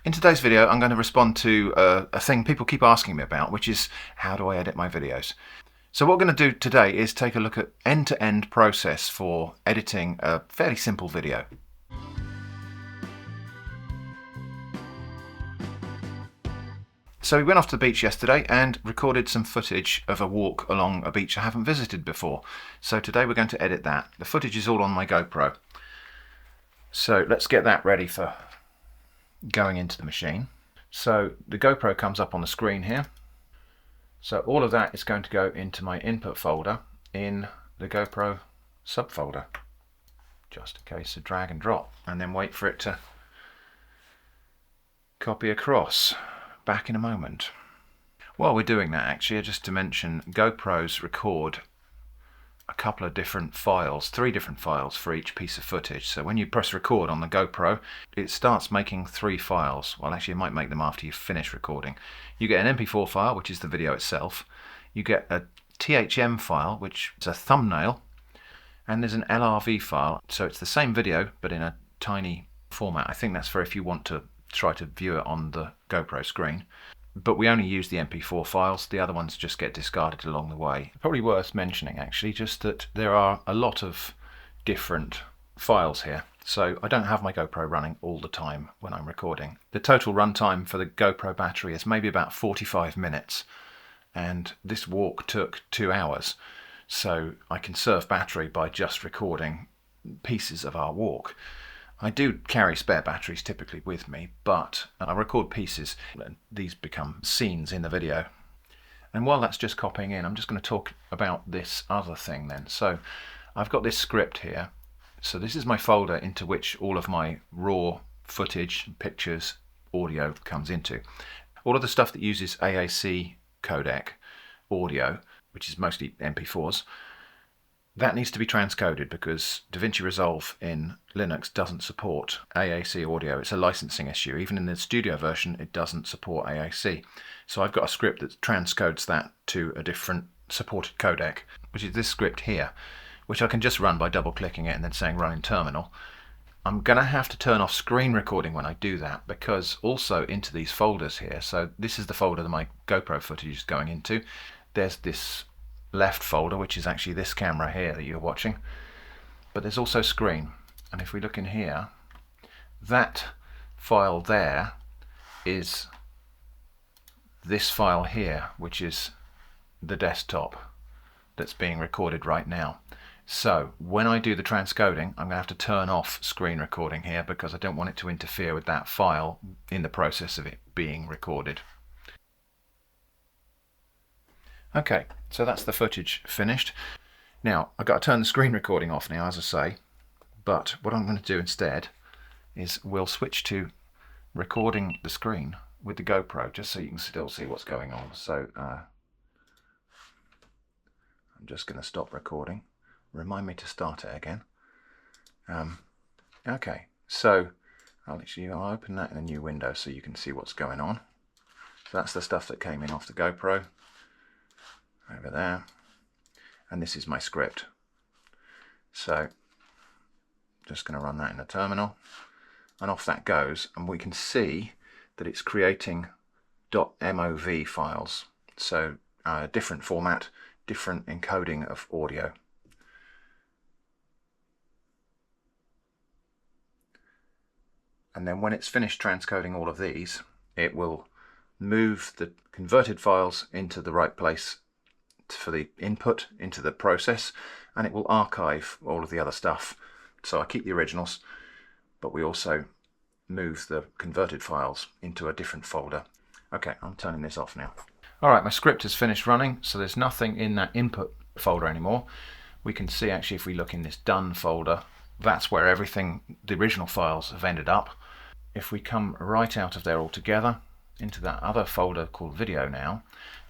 In today's video, I'm going to respond to a thing people keep asking me about, which is how do I edit my videos? So what we're going to do today is take a look at end-to-end process for editing a fairly simple video. So we went off to the beach yesterday and recorded some footage of a walk along a beach I haven't visited before. So today we're going to edit that. The footage is all on my GoPro. So let's get that ready for going into the machine. So the GoPro comes up on the screen here. So all of that is going to go into my input folder in the GoPro subfolder. Just in case, so drag and drop and then wait for it to copy across. Back in a moment. While we're doing that, actually, just to mention, GoPros record a couple of different files, 3 different files for each piece of footage. So when you press record on the GoPro, it starts making 3 files. Well, actually, it might make them after you finish recording. You get an MP4 file, which is the video itself. You get a THM file, which is a thumbnail. And there's an LRV file. So it's the same video, but in a tiny format. I think that's for if you want to try to view it on the GoPro screen. But we only use the MP4 files, the other ones just get discarded along the way. Probably worth mentioning actually, just that there are a lot of different files here. So I don't have my GoPro running all the time when I'm recording. The total runtime for the GoPro battery is maybe about 45 minutes. And this walk took 2 hours. So I conserve battery by just recording pieces of our walk. I do carry spare batteries typically with me, but I record pieces and these become scenes in the video. And while that's just copying in, I'm just going to talk about this other thing then. So I've got this script here. So this is my folder into which all of my raw footage, pictures, audio comes into. All of the stuff that uses AAC codec audio, which is mostly MP4s, that needs to be transcoded because DaVinci Resolve in Linux doesn't support AAC audio. It's a licensing issue. Even in the studio version, it doesn't support AAC. So I've got a script that transcodes that to a different supported codec, which is this script here, which I can just run by double-clicking it and then saying run in terminal. I'm going to have to turn off screen recording when I do that because also into these folders here, so this is the folder that my GoPro footage is going into. There's this left folder, which is actually this camera here that you're watching, but there's also screen. And if we look in here, that file there is this file here, which is the desktop that's being recorded right now. So when I do the transcoding, I'm going to have to turn off screen recording here because I don't want it to interfere with that file in the process of it being recorded. Okay, so that's the footage finished. Now, I've got to turn the screen recording off now, as I say, but what I'm going to do instead is we'll switch to recording the screen with the GoPro, just so you can still see what's going on. So I'm just going to stop recording. Remind me to start it again. Okay, so I'll open that in a new window so you can see what's going on. So that's the stuff that came in off the GoPro. Over there, and this is my script. So just going to run that in the terminal and off that goes, and we can see that it's creating .mov files, so different format, different encoding of audio. And then when it's finished transcoding all of these, it will move the converted files into the right place for the input into the process, and it will archive all of the other stuff. So I keep the originals, but we also move the converted files into a different folder. Okay, I'm turning this off now. Alright, my script is finished running, so there's nothing in that input folder anymore. We can see actually if we look in this done folder, that's where everything, the original files, have ended up. If we come right out of there altogether, into that other folder called video now,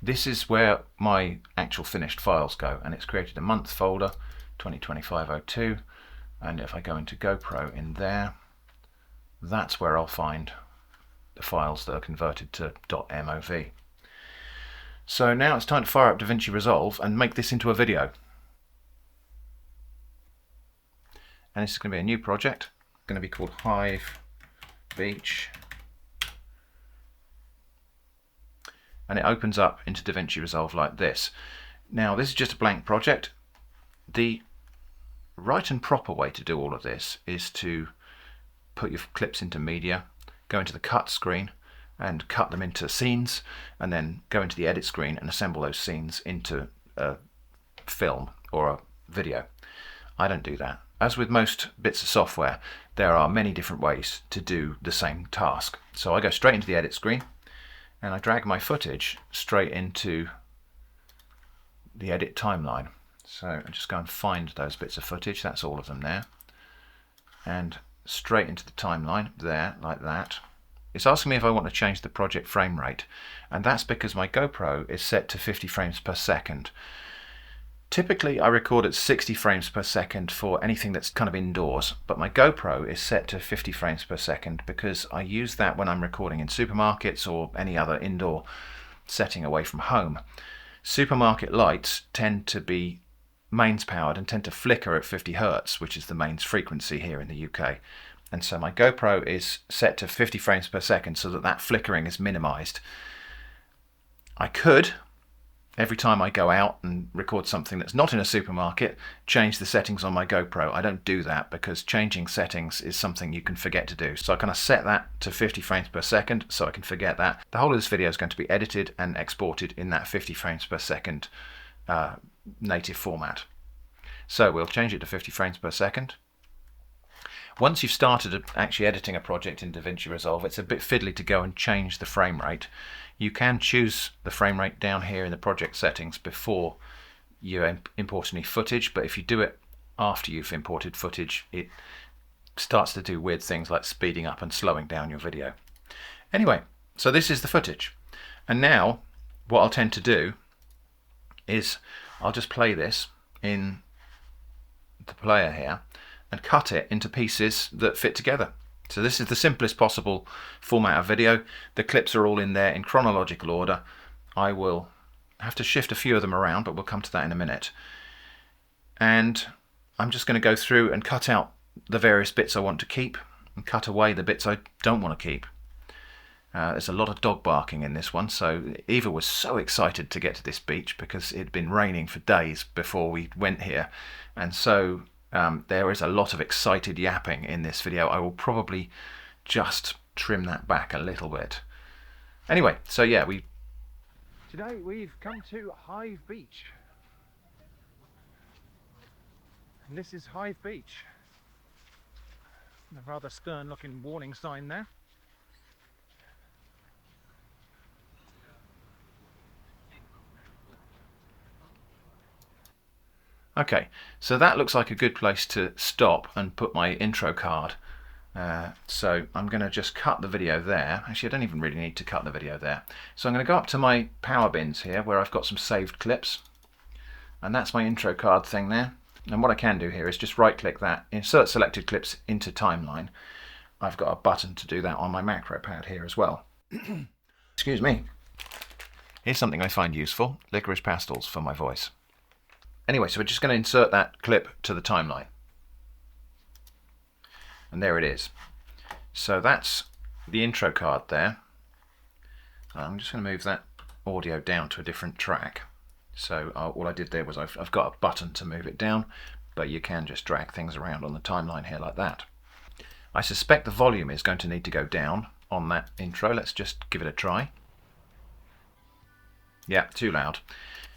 this is where my actual finished files go, and it's created a month folder 2025-02, and if I go into GoPro in there, that's where I'll find the files that are converted to .mov. So now it's time to fire up DaVinci Resolve and make this into a video. And this is going to be a new project, going to be called Hive Beach and it opens up into DaVinci Resolve like this. Now this is just a blank project. The right and proper way to do all of this is to put your clips into media, go into the cut screen and cut them into scenes, and then go into the edit screen and assemble those scenes into a film or a video. I don't do that. As with most bits of software, there are many different ways to do the same task. So I go straight into the edit screen and I drag my footage straight into the edit timeline. So I just go and find those bits of footage, that's all of them there, and straight into the timeline there, like that. It's asking me if I want to change the project frame rate, and that's because my GoPro is set to 50 frames per second. Typically I record at 60 frames per second for anything that's kind of indoors, but my GoPro is set to 50 frames per second because I use that when I'm recording in supermarkets or any other indoor setting away from home. Supermarket lights tend to be mains powered and tend to flicker at 50 Hertz, which is the mains frequency here in the UK. And so my GoPro is set to 50 frames per second so that that flickering is minimized. I could, every time I go out and record something that's not in a supermarket, change the settings on my GoPro. I don't do that because changing settings is something you can forget to do. So I kind of set that to 50 frames per second so I can forget that. The whole of this video is going to be edited and exported in that 50 frames per second native format. So we'll change it to 50 frames per second. Once you've started actually editing a project in DaVinci Resolve, it's a bit fiddly to go and change the frame rate. You can choose the frame rate down here in the project settings before you import any footage, but if you do it after you've imported footage, it starts to do weird things like speeding up and slowing down your video. Anyway, so this is the footage. And now what I'll tend to do is I'll just play this in the player here and cut it into pieces that fit together. So this is the simplest possible format of video. The clips are all in there in chronological order. I will have to shift a few of them around, but we'll come to that in a minute. And I'm just going to go through and cut out the various bits I want to keep and cut away the bits I don't want to keep. There's a lot of dog barking in this one, so Eva was so excited to get to this beach because it had been raining for days before we went here, and so there is a lot of excited yapping in this video. I will probably just trim that back a little bit. Anyway, so yeah, today we've come to Hive Beach, and this is Hive Beach. A rather stern looking warning sign there. Okay, so that looks like a good place to stop and put my intro card. So I'm going to just cut the video there. Actually, I don't even really need to cut the video there. So I'm going to go up to my power bins here where I've got some saved clips. And that's my intro card thing there. And what I can do here is just right click that, insert selected clips into timeline. I've got a button to do that on my macro pad here as well. Excuse me. Here's something I find useful, licorice pastels for my voice. Anyway, so we're just going to insert that clip to the timeline. And there it is. So that's the intro card there. I'm just going to move that audio down to a different track. So all I did there was I've got a button to move it down, but you can just drag things around on the timeline here like that. I suspect the volume is going to need to go down on that intro. Let's just give it a try. Yeah, too loud.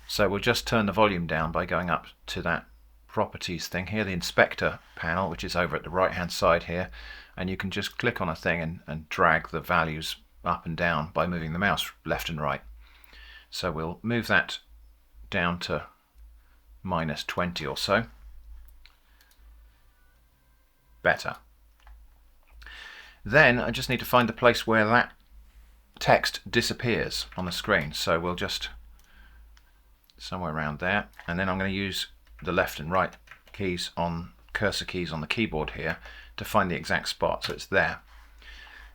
So we'll just turn the volume down by going up to that properties thing here, the inspector panel, which is over at the right hand side here, and you can just click on a thing and drag the values up and down by moving the mouse left and right. So we'll move that down to -20 or so. Better. Then I just need to find the place where that text disappears on the screen, so we'll just somewhere around there, and then I'm going to use the left and right keys on cursor keys on the keyboard here to find the exact spot, so it's there.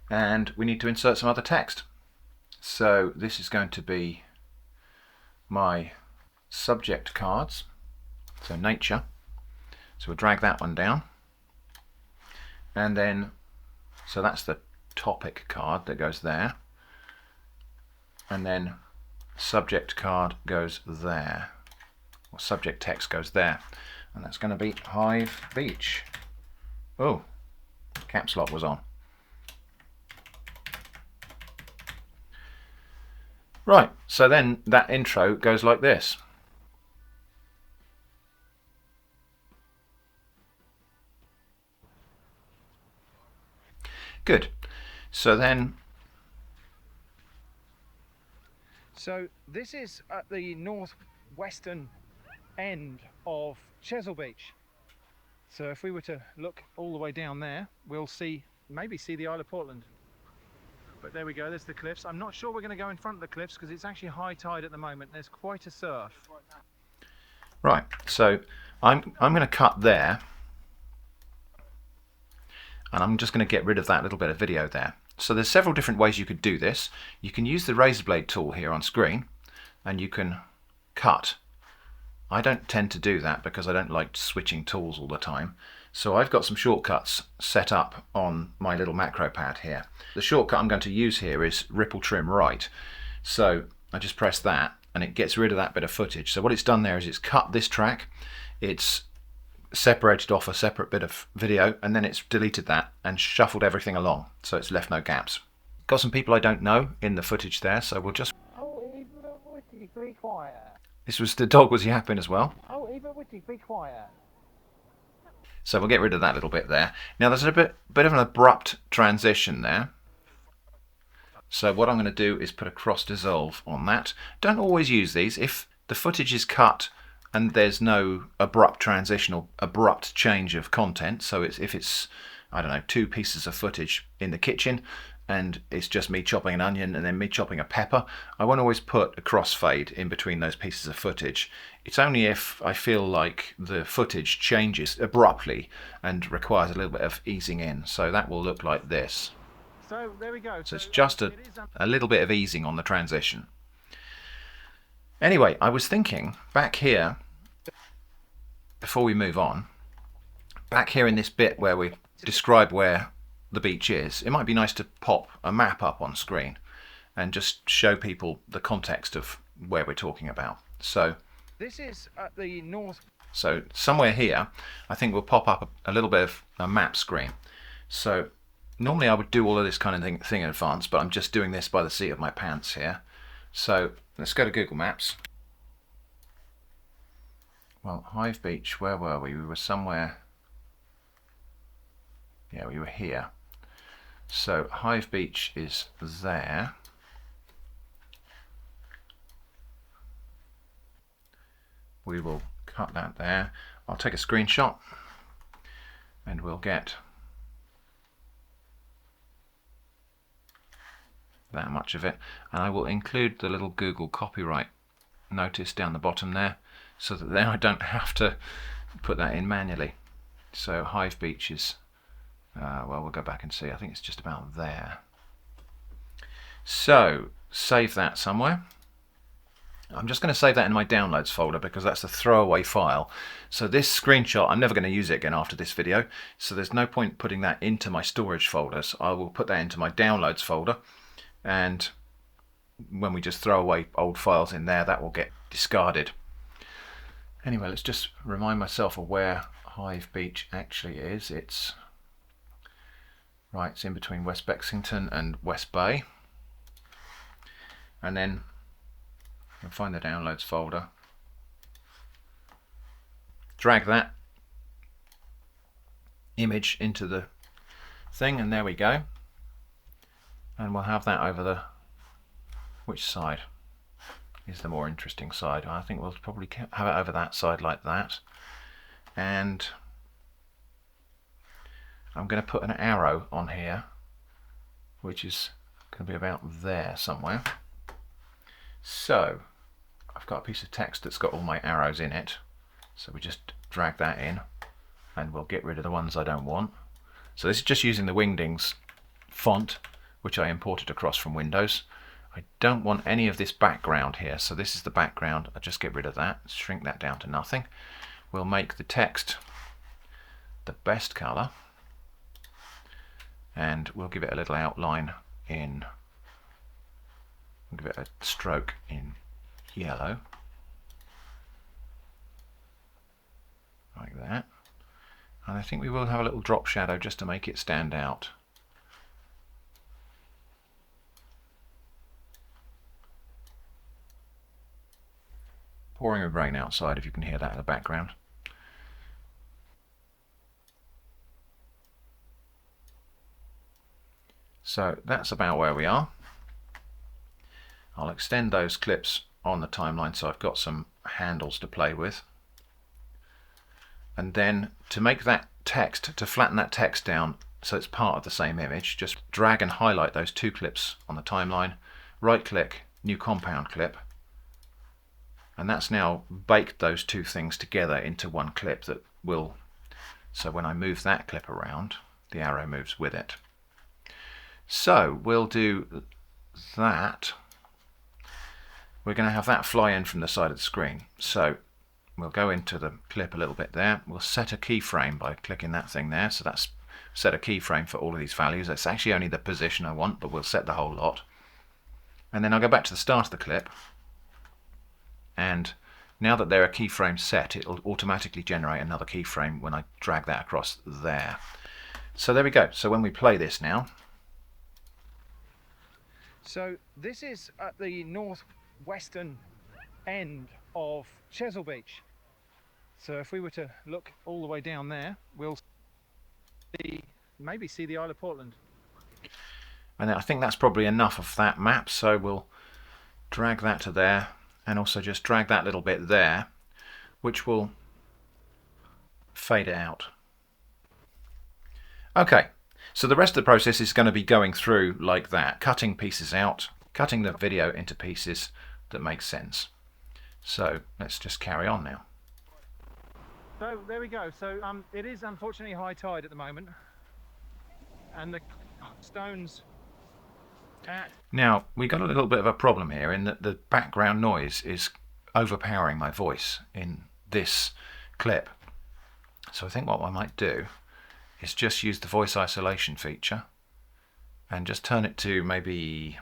And we need to insert some other text. So this is going to be my subject cards, so nature. So we'll drag that one down, and then so that's the topic card that goes there, and then subject card goes there, or subject text goes there, and that's going to be Hive Beach. Oh, caps lock was on. Right, so then that intro goes like this. Good. So this is at the northwestern end of Chesil Beach. So if we were to look all the way down there, we'll maybe see the Isle of Portland. But there we go, there's the cliffs. I'm not sure we're going to go in front of the cliffs because it's actually high tide at the moment. There's quite a surf. Right, so I'm going to cut there, and I'm just going to get rid of that little bit of video there. So there's several different ways you could do this. You can use the razor blade tool here on screen, and you can cut. I don't tend to do that because I don't like switching tools all the time. So I've got some shortcuts set up on my little macro pad here. The shortcut I'm going to use here is ripple trim right. So I just press that and it gets rid of that bit of footage. So what it's done there is it's cut this track, it's separated off a separate bit of video, and then it's deleted that and shuffled everything along, so it's left no gaps. Got some people I don't know in the footage there, so we'll just... Oh, Eva, Witty, be quiet. The dog was yapping as well. Oh, Eva, Witty, be quiet. So we'll get rid of that little bit there. Now there's a bit of an abrupt transition there. So what I'm going to do is put a cross dissolve on that. Don't always use these. If the footage is cut and there's no abrupt transition or abrupt change of content, so if it's, I don't know, 2 pieces of footage in the kitchen and it's just me chopping an onion and then me chopping a pepper, I won't always put a crossfade in between those pieces of footage. It's only if I feel like the footage changes abruptly and requires a little bit of easing in. So that will look like this. So there we go. So it's just a little bit of easing on the transition. Anyway, I was thinking back here, before we move on, back here in this bit where we describe where the beach is, it might be nice to pop a map up on screen and just show people the context of where we're talking about. So this is at the north. So somewhere here, I think we'll pop up a little bit of a map screen. So normally I would do all of this kind of thing in advance, but I'm just doing this by the seat of my pants here. So let's go to Google Maps. Well, Hive Beach, where were we? We were somewhere, yeah, we were here. So Hive Beach is there. We will cut that there. I'll take a screenshot and we'll get that much of it, and I will include the little Google copyright notice down the bottom there, so that then I don't have to put that in manually. So Hive Beach is, well, we'll go back and see. I think it's just about there. So save that somewhere. I'm just going to save that in my downloads folder because that's a throwaway file. So this screenshot, I'm never going to use it again after this video, so there's no point putting that into my storage folders. I will put that into my downloads folder, and when we just throw away old files in there, that will get discarded. Anyway, let's just remind myself of where Hive Beach actually is. It's right, it's in between West Bexington and West Bay. And then you'll find the downloads folder. Drag that image into the thing, and there we go. And we'll have that over the, which side is the more interesting side? I think we'll probably have it over that side like that. And I'm going to put an arrow on here, which is going to be about there somewhere. So I've got a piece of text that's got all my arrows in it. So we just drag that in and we'll get rid of the ones I don't want. So this is just using the Wingdings font, which I imported across from Windows. I don't want any of this background here, so this is the background. I'll just get rid of that, shrink that down to nothing. We'll make the text the best color, and we'll give it a little outline in, we'll give it a stroke in yellow, like that. And I think we will have a little drop shadow just to make it stand out. Pouring with rain outside, if you can hear that in the background. So that's about where we are. I'll extend those clips on the timeline so I've got some handles to play with. And then to make that text, to flatten that text down so it's part of the same image, just drag and highlight those two clips on the timeline, right click, new compound clip, and that's now baked those two things together into one clip that will, so when I move that clip around, the arrow moves with it. So we'll do that. We're going to have that fly in from the side of the screen. So we'll go into the clip a little bit there. We'll set a keyframe by clicking that thing there. So that's set a keyframe for all of these values. It's actually only the position I want, but we'll set the whole lot. And then I'll go back to the start of the clip. And now that there are keyframes set, it'll automatically generate another keyframe when I drag that across there. So there we go. So when we play this now. So this is at the northwestern end of Chesil Beach. So if we were to look all the way down there, we'll maybe see the Isle of Portland. And I think that's probably enough of that map, so we'll drag that to there and also just drag that little bit there, which will fade it out. Okay, so the rest of the process is going to be going through like that, cutting pieces out, cutting the video into pieces that make sense. So let's just carry on now. So there we go. So it is unfortunately high tide at the moment, and the stones Now we got a little bit of a problem here in that the background noise is overpowering my voice in this clip. So I think what I might do is just use the voice isolation feature and just turn it to maybe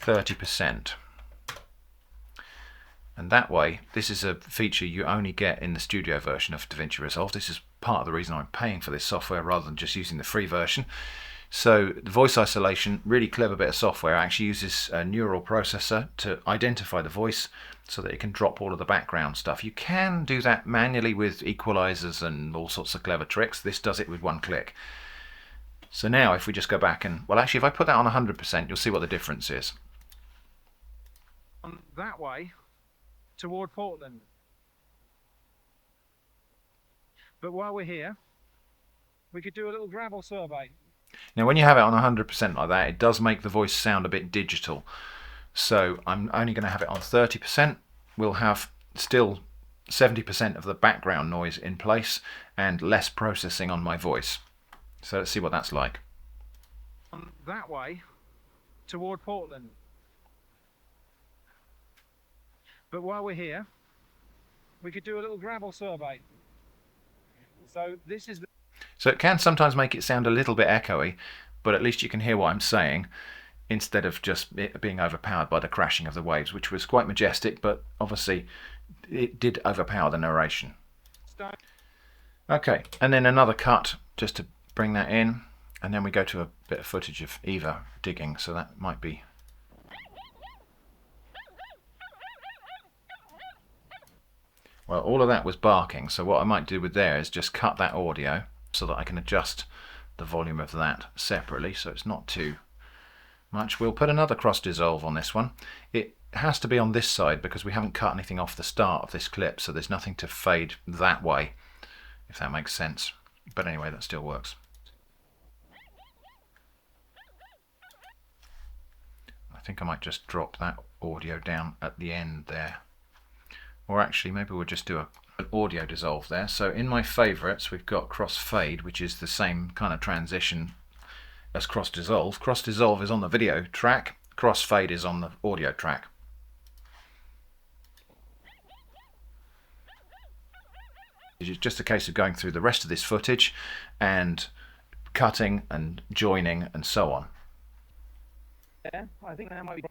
30%. And that way, this is a feature you only get in the studio version of DaVinci Resolve. This is part of the reason I'm paying for this software rather than just using the free version. So the voice isolation, really clever bit of software, actually uses a neural processor to identify the voice so that it can drop all of the background stuff. You can do that manually with equalizers and all sorts of clever tricks. This does it with one click. So now if we just go back and, well actually if I put that on 100%, you'll see what the difference is. That way toward Portland. But while we're here, we could do a little gravel survey. Now when you have it on 100% like that, it does make the voice sound a bit digital. So I'm only going to have it on 30%. We'll have still 70% of the background noise in place and less processing on my voice. So let's see what that's like. That way toward Portland. But while we're here, we could do a little gravel survey. So this is So it can sometimes make it sound a little bit echoey, but at least you can hear what I'm saying instead of just it being overpowered by the crashing of the waves, which was quite majestic, but obviously it did overpower the narration. Okay, and then another cut just to bring that in, and then we go to a bit of footage of Eva digging, so that might be... Well, all of that was barking, so what I might do with there is just cut that audio so that I can adjust the volume of that separately so it's not too much. We'll put another cross dissolve on this one. It has to be on this side because we haven't cut anything off the start of this clip, so there's nothing to fade that way, if that makes sense. But anyway, that still works. I think I might just drop that audio down at the end there. Or actually, maybe we'll just do an audio dissolve there. So in my favorites, we've got cross fade, which is the same kind of transition as cross dissolve. Cross dissolve is on the video track, cross fade is on the audio track. It's just a case of going through the rest of this footage and cutting and joining and so on. yeah, I think that might be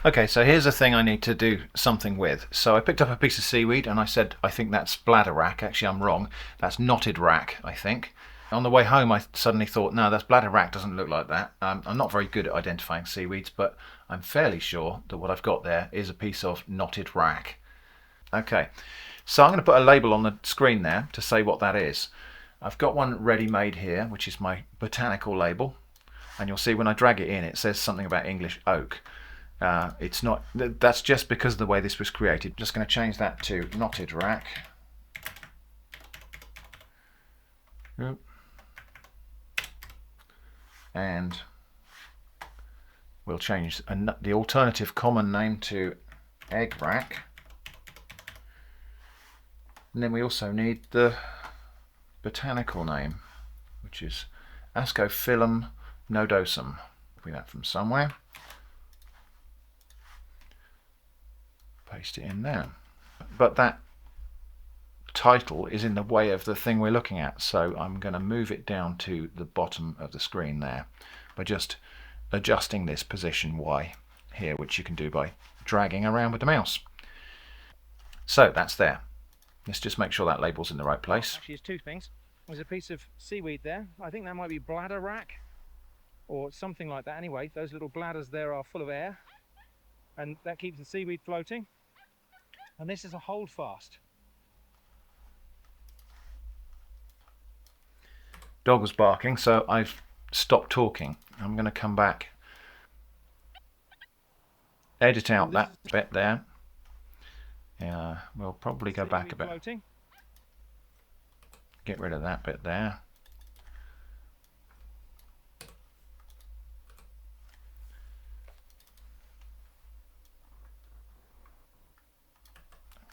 Okay, so here's a thing I need to do something with. So I picked up a piece of seaweed and I said, I think that's bladder wrack. Actually, I'm wrong. That's knotted wrack, I think. On the way home, I suddenly thought, no, that's bladder wrack, doesn't look like that. I'm not very good at identifying seaweeds, but I'm fairly sure that what I've got there is a piece of knotted wrack. Okay, so I'm going to put a label on the screen there to say what that is. I've got one ready-made here, which is my botanical label. And you'll see when I drag it in, it says something about English oak. It's not. That's just because of the way this was created. Just going to change that to knotted wrack. And we'll change the alternative common name to egg wrack. And then we also need the botanical name, which is Ascophyllum nodosum. Copy that from somewhere. Paste it in there. But that title is in the way of the thing we're looking at, so I'm going to move it down to the bottom of the screen there by just adjusting this position Y here, which you can do by dragging around with the mouse. So that's there. Let's just make sure that label's in the right place. Actually, it's two things. There's a piece of seaweed there. I think that might be bladder wrack or something like that. Anyway, those little bladders there are full of air and that keeps the seaweed floating. And this is a holdfast. Dog was barking, so I've stopped talking. I'm going to come back, edit out that bit there. Yeah, we'll probably go back a bit. Floating. Get rid of that bit there.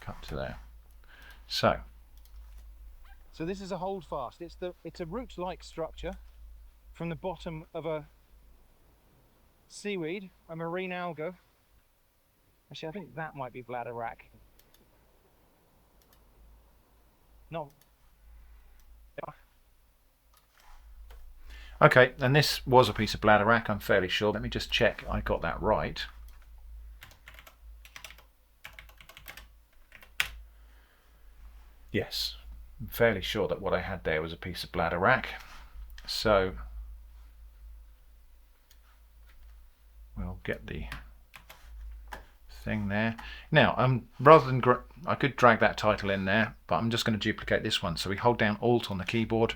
Cut to there. So this is a holdfast. It's a root-like structure from the bottom of a seaweed, a marine alga. Actually, I think that might be bladder wrack. No. okay, and this was a piece of bladder wrack, I'm fairly sure. Let me just check I got that right. Yes, I'm fairly sure that what I had there was a piece of bladder wrack. So we'll get the thing there. Now, rather than I could drag that title in there, but I'm just going to duplicate this one. So we hold down Alt on the keyboard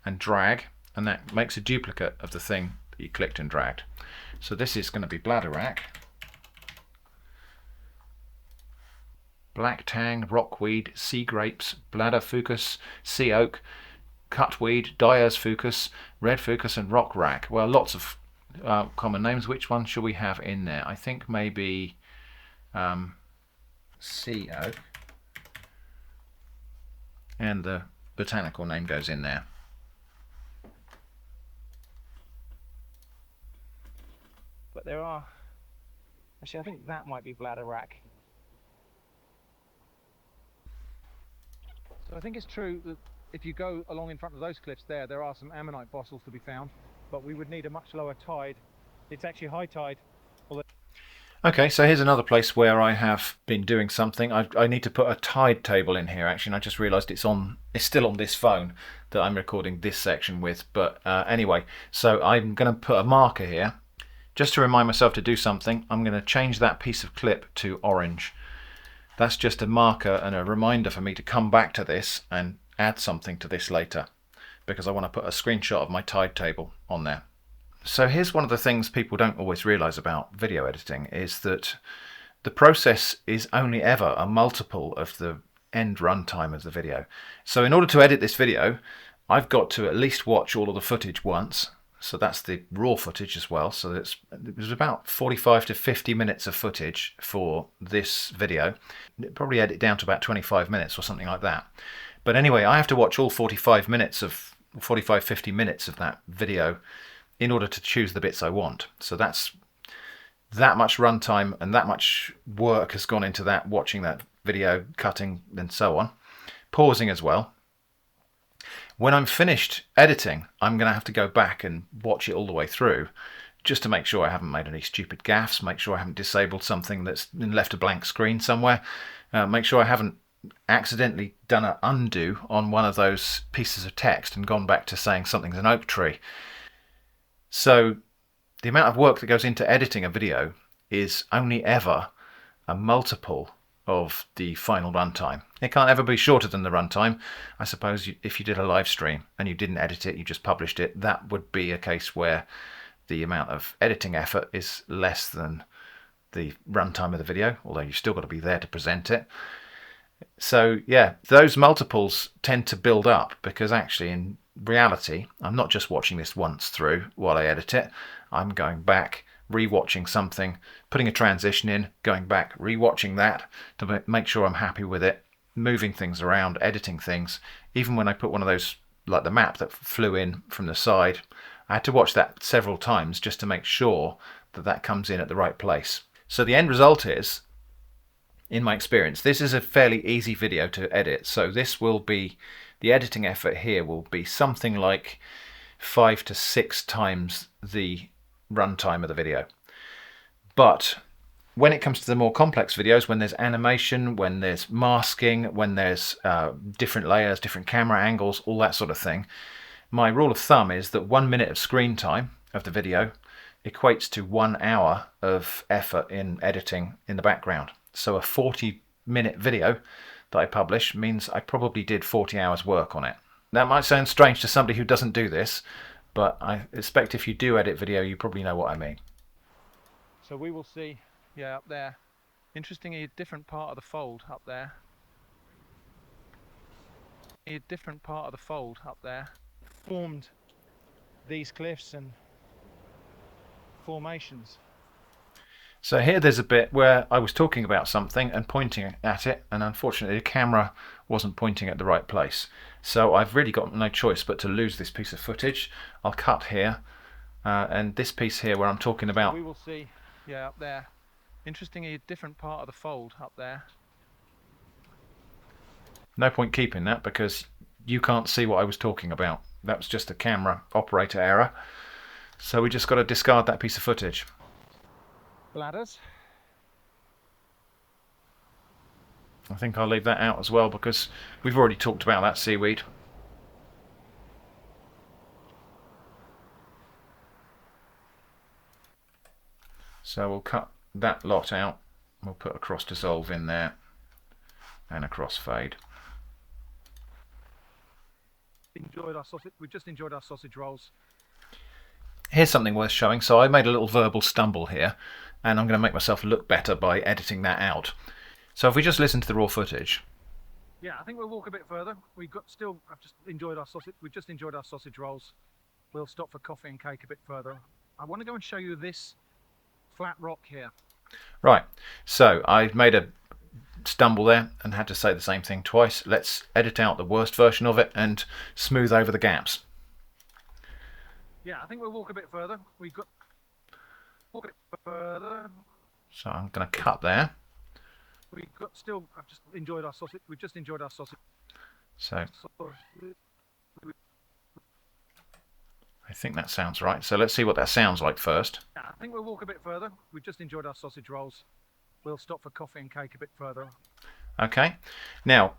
and drag, and that makes a duplicate of the thing that you clicked and dragged. So this is going to be bladder wrack. Black tang, rockweed, sea grapes, bladder fucus, sea oak, cutweed, dyer's fucus, red fucus, and rock wrack. Well, lots of common names. Which one should we have in there? I think maybe sea oak, and the botanical name goes in there. But there are. Actually, I think that might be bladder wrack. So I think it's true that if you go along in front of those cliffs there are some ammonite fossils to be found, but we would need a much lower tide. It's actually high tide. Okay, so here's another place where I have been doing something. I need to put a tide table in here actually, and I just realised it's still on this phone that I'm recording this section with. But anyway, so I'm going to put a marker here just to remind myself to do something. I'm going to change that piece of clip to orange. That's just a marker and a reminder for me to come back to this and add something to this later, because I want to put a screenshot of my tide table on there. So here's one of the things people don't always realise about video editing, is that the process is only ever a multiple of the end runtime of the video. So in order to edit this video, I've got to at least watch all of the footage once. So that's the raw footage as well. So it was about 45 to 50 minutes of footage for this video. Probably edit down to about 25 minutes or something like that. But anyway, I have to watch all 45, 50 minutes of that video in order to choose the bits I want. So that's that much runtime and that much work has gone into that, watching that video, cutting and so on, pausing as well. When I'm finished editing, I'm going to have to go back and watch it all the way through just to make sure I haven't made any stupid gaffes, make sure I haven't disabled something that's left a blank screen somewhere, make sure I haven't accidentally done an undo on one of those pieces of text and gone back to saying something's an oak tree. So the amount of work that goes into editing a video is only ever a multiple of the final runtime. It can't ever be shorter than the runtime. I suppose if you did a live stream and you didn't edit it, you just published it, that would be a case where the amount of editing effort is less than the runtime of the video, although you've still got to be there to present it. So yeah, those multiples tend to build up because actually in reality, I'm not just watching this once through while I edit it. I'm going back, rewatching something, putting a transition in, going back, rewatching that to make sure I'm happy with it, moving things around, editing things. Even when I put one of those, like the map that flew in from the side, I had to watch that several times just to make sure that that comes in at the right place. So the end result is, in my experience, this is a fairly easy video to edit. So this will be, the editing effort here will be something like 5 to 6 times the runtime of the video. But when it comes to the more complex videos, when there's animation, when there's masking, when there's different layers, different camera angles, all that sort of thing, my rule of thumb is that 1 minute of screen time of the video equates to 1 hour of effort in editing in the background. So a 40-minute video that I publish means I probably did 40 hours work on it. That might sound strange to somebody who doesn't do this, but I expect if you do edit video, you probably know what I mean. So we will see, yeah, up there. Interestingly, a different part of the fold up there. A different part of the fold up there formed these cliffs and formations. So here there's a bit where I was talking about something and pointing at it, and unfortunately the camera wasn't pointing at the right place. So I've really got no choice but to lose this piece of footage. I'll cut here, and this piece here where I'm talking about... We will see, yeah, up there. Interestingly, a different part of the fold up there. No point keeping that because you can't see what I was talking about. That was just a camera operator error. So we just got to discard that piece of footage. Bladders. I think I'll leave that out as well because we've already talked about that seaweed. So we'll cut that lot out. We'll put a cross dissolve in there and a cross fade. We've just enjoyed our sausage rolls. Here's something worth showing. So I made a little verbal stumble here, and I'm going to make myself look better by editing that out. So if we just listen to the raw footage. Yeah, I think we'll walk a bit further. I've just enjoyed our sausage. We've just enjoyed our sausage rolls. We'll stop for coffee and cake a bit further. I want to go and show you this flat rock here. Right. So I made a stumble there and had to say the same thing twice. Let's edit out the worst version of it and smooth over the gaps. Yeah, I think we'll walk a bit further. Walk a bit further. So I'm going to cut there. I've just enjoyed our sausage. We've just enjoyed our sausage. So I think that sounds right. So let's see what that sounds like first. Yeah, I think we'll walk a bit further. We've just enjoyed our sausage rolls. We'll stop for coffee and cake a bit further. Okay. Now,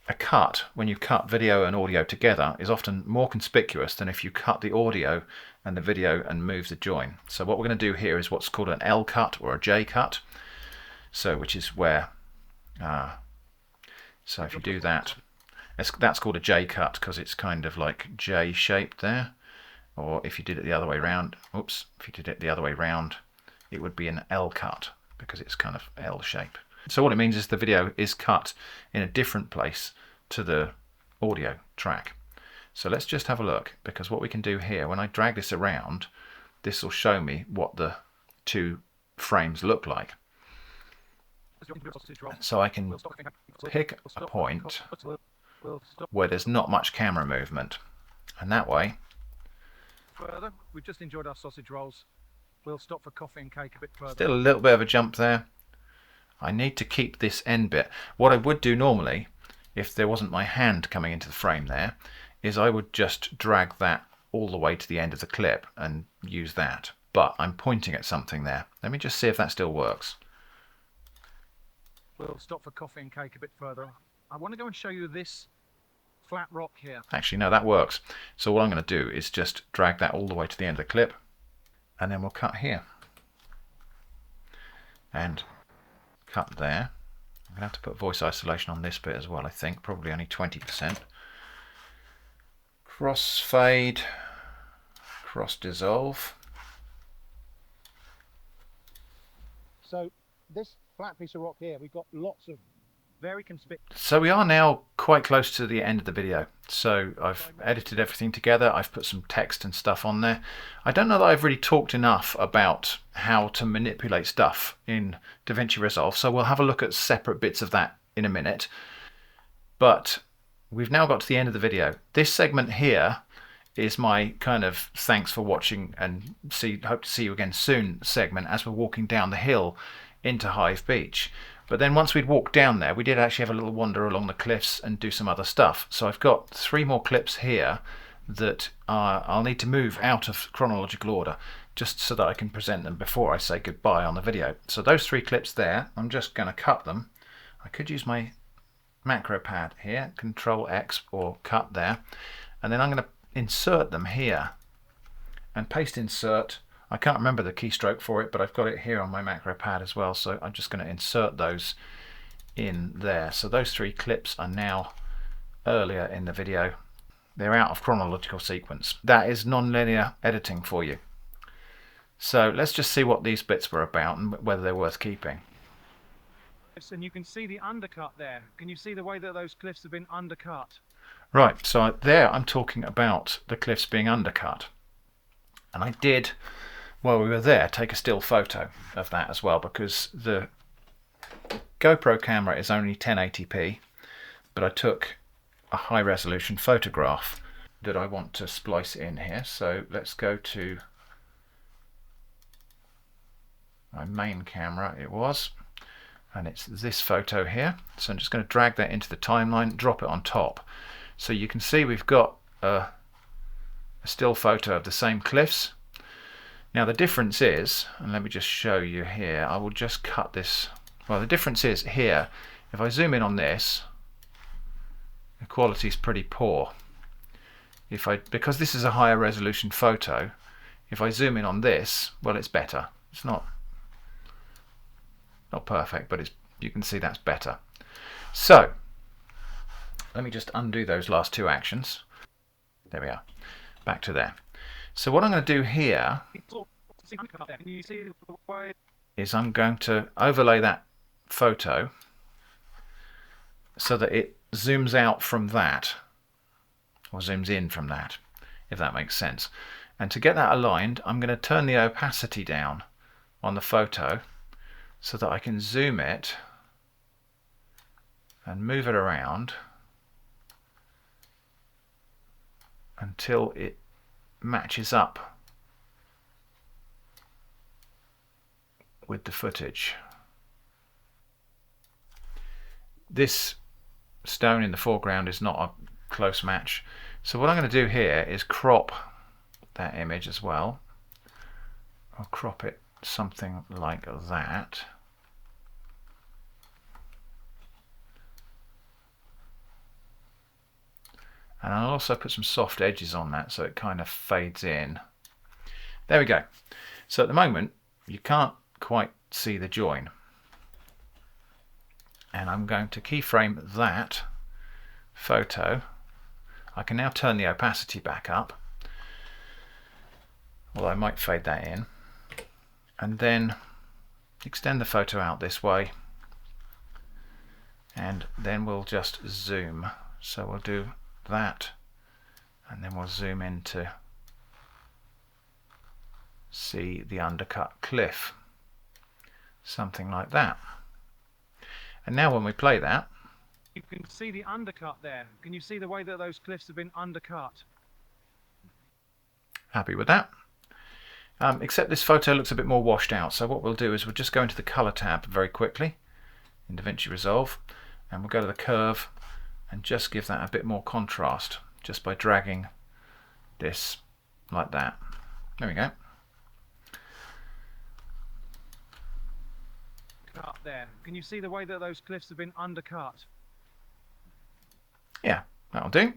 a cut, when you cut video and audio together, is often more conspicuous than if you cut the audio and the video and move the join. So what we're going to do here is what's called an L cut or a J cut. So which is where, so if you do that, that's called a J cut because it's kind of like J shaped there. Or if you did it the other way round, oops, if you did it the other way round, it would be an L cut because it's kind of L shape. So what it means is the video is cut in a different place to the audio track. So let's just have a look, because what we can do here, when I drag this around, this will show me what the two frames look like. So I can pick a point where there's not much camera movement, and that way. Further, we've just enjoyed our sausage rolls. We'll stop for coffee and cake a bit further. Still a little bit of a jump there. I need to keep this end bit. What I would do normally, if there wasn't my hand coming into the frame there, is I would just drag that all the way to the end of the clip and use that. But I'm pointing at something there. Let me just see if that still works. We'll stop for coffee and cake a bit further. I want to go and show you this flat rock here. Actually, no, that works. So what I'm going to do is just drag that all the way to the end of the clip, and then we'll cut here. And cut there. I'm going to have to put voice isolation on this bit as well, I think. Probably only 20%. Crossfade. Cross dissolve. So this flat piece of rock here, we've got lots of very conspicuous. So we are now quite close to the end of the video. So I've edited everything together. I've put some text and stuff on there. I don't know that I've really talked enough about how to manipulate stuff in DaVinci Resolve. So we'll have a look at separate bits of that in a minute. But we've now got to the end of the video. This segment here is my kind of thanks for watching and hope to see you again soon segment as we're walking down the hill into Hive Beach. But then once we'd walked down there, we did actually have a little wander along the cliffs and do some other stuff. So I've got 3 more clips here that I'll need to move out of chronological order just so that I can present them before I say goodbye on the video. So those 3 clips there, I'm just going to cut them. I could use my macro pad here, Control X or cut there, and then I'm going to insert them here and paste insert. I can't remember the keystroke for it, but I've got it here on my macro pad as well, so I'm just going to insert those in there. So those 3 clips are now earlier in the video. They're out of chronological sequence. That is non-linear editing for you. So let's just see what these bits were about and whether they're worth keeping. And you can see the undercut there. Can you see the way that those cliffs have been undercut? Right, so there I'm talking about the cliffs being undercut. And I did, while we were there, take a still photo of that as well, because the GoPro camera is only 1080p, but I took a high resolution photograph that I want to splice in here. So let's go to my main camera, it was, and it's this photo here. So I'm just going to drag that into the timeline, drop it on top. So you can see we've got a still photo of the same cliffs. Now the difference is, and let me just show you here, I will just cut this. Well, the difference is here, if I zoom in on this, the quality is pretty poor. Because this is a higher resolution photo, if I zoom in on this, well, it's better. It's not perfect, but you can see that's better. So let me just undo those last 2 actions. There we are, back to there. So what I'm going to do here is I'm going to overlay that photo so that it zooms out from that, or zooms in from that, if that makes sense. And to get that aligned, I'm going to turn the opacity down on the photo so that I can zoom it and move it around until it matches up with the footage. This stone in the foreground is not a close match, so what I'm going to do here is crop that image as well. I'll crop it something like that. And I'll also put some soft edges on that so it kind of fades in. There we go. So at the moment you can't quite see the join. And I'm going to keyframe that photo. I can now turn the opacity back up, although I might fade that in. And then extend the photo out this way. And then we'll just zoom. So we'll do that, and then we'll zoom in to see the undercut cliff, something like that. And now when we play that, you can see the undercut there. Can you see the way that those cliffs have been undercut? Happy with that. Except this photo looks a bit more washed out, so what we'll do is we'll just go into the color tab very quickly in DaVinci Resolve, and we'll go to the curve and just give that a bit more contrast just by dragging this like that. There we go. Cut there. Can you see the way that those cliffs have been undercut? Yeah, that'll do.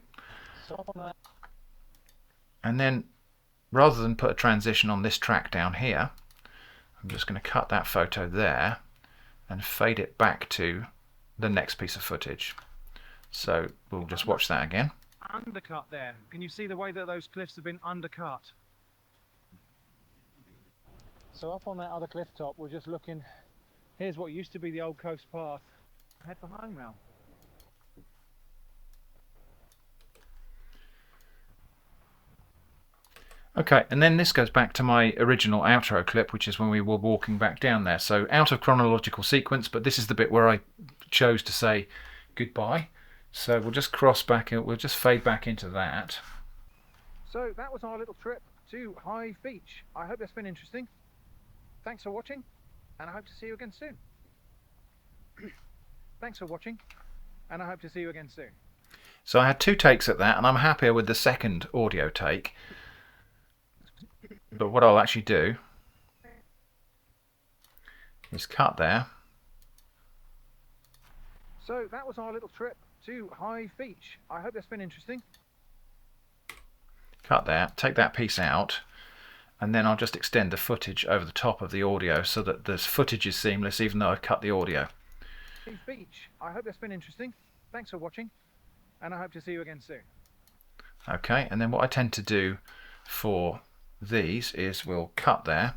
And then, rather than put a transition on this track down here, I'm just going to cut that photo there and fade it back to the next piece of footage. So we'll just watch that again. Undercut there. Can you see the way that those cliffs have been undercut? So up on that other cliff top, we're just looking. Here's what used to be the old coast path. Head for home now. Okay, and then this goes back to my original outro clip, which is when we were walking back down there. So out of chronological sequence, but this is the bit where I chose to say goodbye. So we'll just cross back, we'll just fade back into that. So that was our little trip to Hive Beach. I hope that's been interesting. Thanks for watching, and I hope to see you again soon. Thanks for watching, and I hope to see you again soon. So I had 2 takes at that, and I'm happier with the second audio take. But what I'll actually do is cut there. So that was our little trip to Hive Beach. I hope that's been interesting. Cut there, take that piece out, and then I'll just extend the footage over the top of the audio so that the footage is seamless even though I've cut the audio. Hive Beach. I hope that's been interesting. Thanks for watching, and I hope to see you again soon. Okay, and then what I tend to do for these is we'll cut there.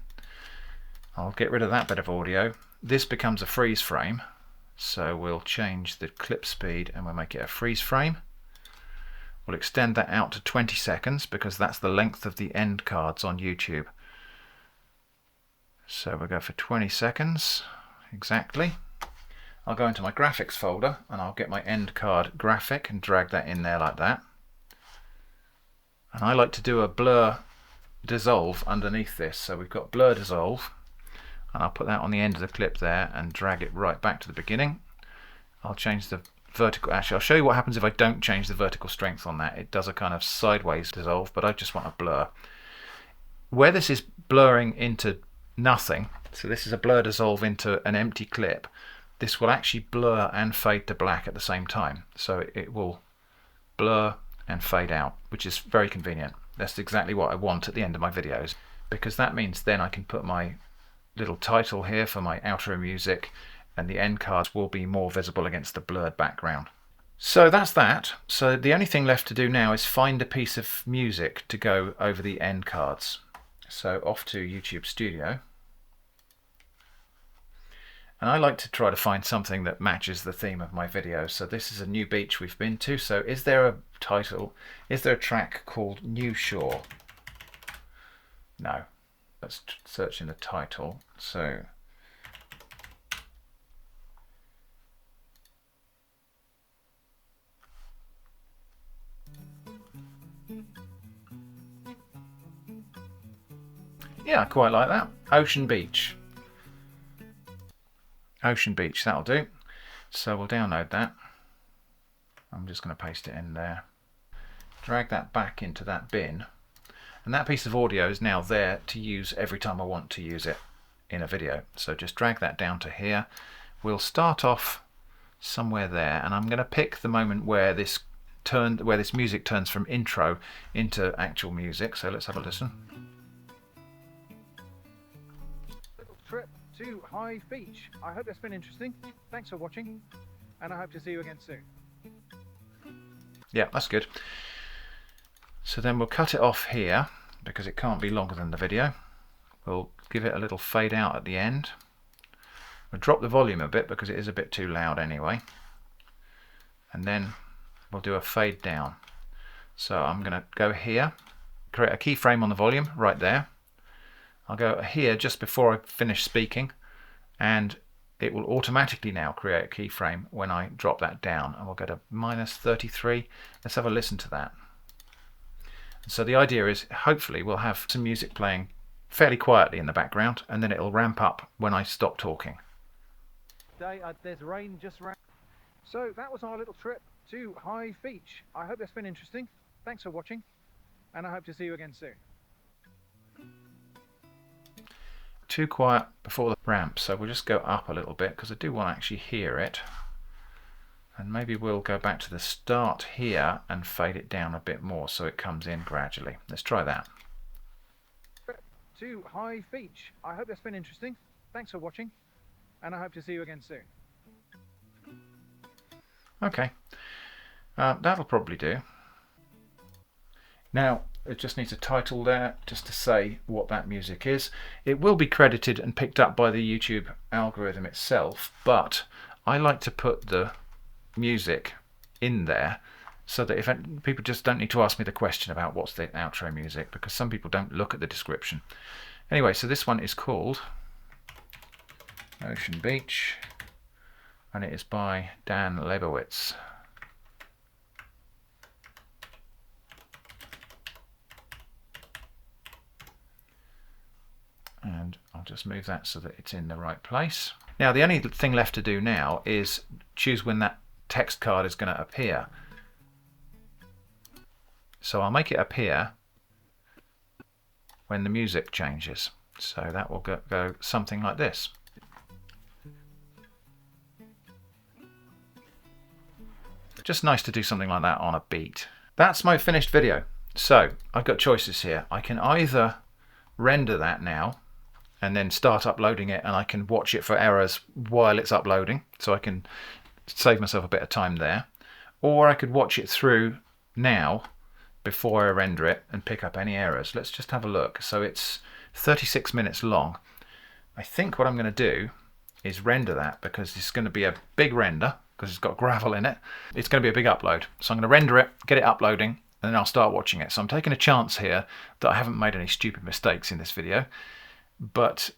I'll get rid of that bit of audio. This becomes a freeze frame, so we'll change the clip speed and we'll make it a freeze frame. We'll extend that out to 20 seconds because that's the length of the end cards on YouTube. So we'll go for 20 seconds exactly. I'll go into my graphics folder and I'll get my end card graphic and drag that in there like that. And I like to do a blur dissolve underneath this, so we've got blur dissolve, and I'll put that on the end of the clip there and drag it right back to the beginning. I'll change the vertical, actually I'll show you what happens if I don't change the vertical strength on that. It does a kind of sideways dissolve, but I just want a blur. Where this is blurring into nothing, so this is a blur dissolve into an empty clip, this will actually blur and fade to black at the same time, so it will blur and fade out, which is very convenient. That's exactly what I want at the end of my videos, because that means then I can put my little title here for my outro music and the end cards will be more visible against the blurred background. So that's that. So the only thing left to do now is find a piece of music to go over the end cards. So off to YouTube Studio. And I like to try to find something that matches the theme of my video. So this is a new beach we've been to. So is there a title? Is there a track called New Shore? No. Let's search in the title. So yeah, I quite like that. Ocean Beach. Ocean Beach, that'll do. So we'll download that. I'm just going to paste it in there. Drag that back into that bin. And that piece of audio is now there to use every time I want to use it in a video. So just drag that down to here. We'll start off somewhere there, and I'm going to pick the moment where this music turns from intro into actual music. So let's have a listen. Trip to Hive Beach. I hope that's been interesting. Thanks for watching, and I hope to see you again soon. Yeah, that's good. So then we'll cut it off here because it can't be longer than the video. We'll give it a little fade out at the end. We'll drop the volume a bit because it is a bit too loud anyway. And then we'll do a fade down. So I'm going to go here, create a keyframe on the volume right there. I'll go here just before I finish speaking, and it will automatically now create a keyframe when I drop that down, and we'll go to -33. Let's have a listen to that. So the idea is hopefully we'll have some music playing fairly quietly in the background, and then it'll ramp up when I stop talking. There's rain just around. So that was our little trip to Hive Beach. I hope that's been interesting. Thanks for watching, and I hope to see you again soon. too quiet before the ramp, so we'll just go up a little bit because I do want to actually hear it. And maybe we'll go back to the start here and fade it down a bit more so it comes in gradually. Let's try that. To Hive Beach. I hope that's been interesting. Thanks for watching, and I hope to see you again soon. Okay, that'll probably do. Now it just needs a title there just to say what that music is. It will be credited and picked up by the YouTube algorithm itself, but I like to put the music in there so that if people just don't need to ask me the question about what's the outro music, because some people don't look at the description. Anyway, so this one is called Ocean Beach and it is by Dan Lebowitz. And I'll just move that so that it's in the right place. Now the only thing left to do now is choose when that text card is going to appear. So I'll make it appear when the music changes. So that will go something like this. Just nice to do something like that on a beat. That's my finished video. So I've got choices here. I can either render that now and then start uploading it, and I can watch it for errors while it's uploading, so I can save myself a bit of time there. Or I could watch it through now before I render it and pick up any errors. Let's just have a look. So it's 36 minutes long. I think what I'm going to do is render that, because it's going to be a big render because it's got gravel in it. It's going to be a big upload. So I'm going to render it, get it uploading, and then I'll start watching it. So I'm taking a chance here that I haven't made any stupid mistakes in this video.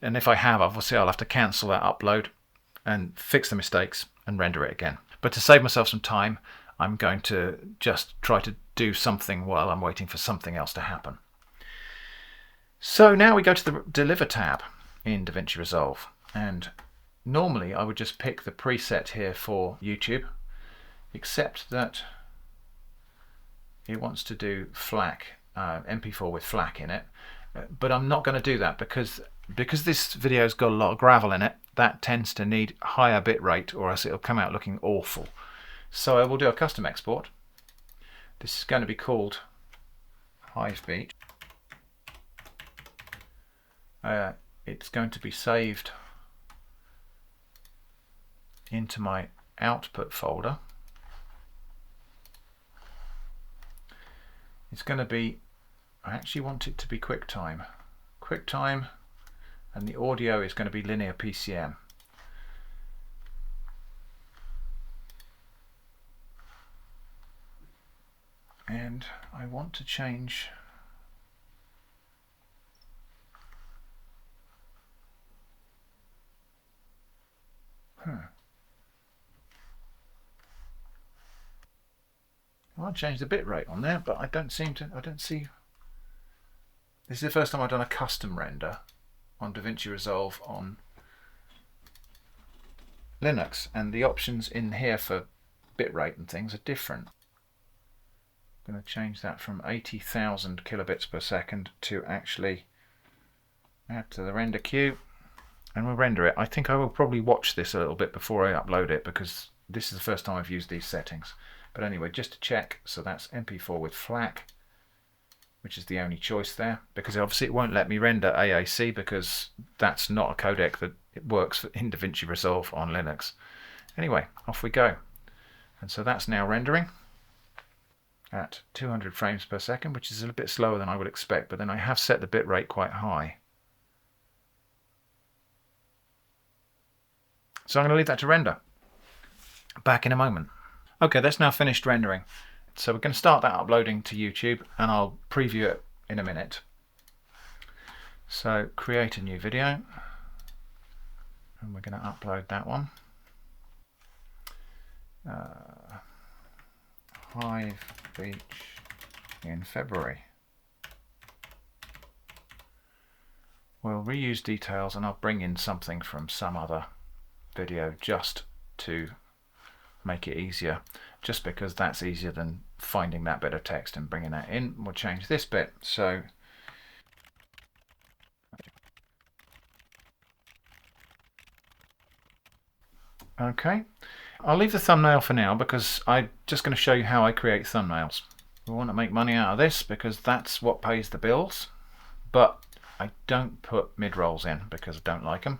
And if I have, obviously I'll have to cancel that upload and fix the mistakes and render it again. But to save myself some time, I'm going to just try to do something while I'm waiting for something else to happen. So now we go to the Deliver tab in DaVinci Resolve, and normally I would just pick the preset here for YouTube, except that it wants to do FLAC, MP4 with FLAC in it, but I'm not going to do that because this video's got a lot of gravel in it. That tends to need higher bit rate, or else it'll come out looking awful. So I will do a custom export. This is going to be called Hive Beach. It's going to be saved into my output folder. It's going to be, I actually want it to be QuickTime. QuickTime, and the audio is going to be linear PCM. And I want to change well, I changed the bit rate on there, but I don't see. This is the first time I've done a custom render on DaVinci Resolve on Linux, and the options in here for bitrate and things are different. I'm going to change that from 80,000 kilobits per second to actually add to the render queue, and we'll render it. I think I will probably watch this a little bit before I upload it, because this is the first time I've used these settings. But anyway, just to check, so that's MP4 with FLAC, which is the only choice there, because obviously it won't let me render AAC because that's not a codec that it works in DaVinci Resolve on Linux. Anyway, off we go. And so that's now rendering at 200 frames per second, which is a bit slower than I would expect, but then I have set the bitrate quite high. So I'm going to leave that to render. Back in a moment. Okay, that's now finished rendering. So we're going to start that uploading to YouTube, and I'll preview it in a minute. So create a new video, and we're going to upload that one. Hive Beach in February. We'll reuse details, and I'll bring in something from some other video just to make it easier, just because that's easier than finding that bit of text and bringing that in. We'll change this bit. So Okay, I'll leave the thumbnail for now because I'm just going to show you how I create thumbnails. We want to make money out of this because that's what pays the bills, but I don't put mid-rolls in because I don't like them.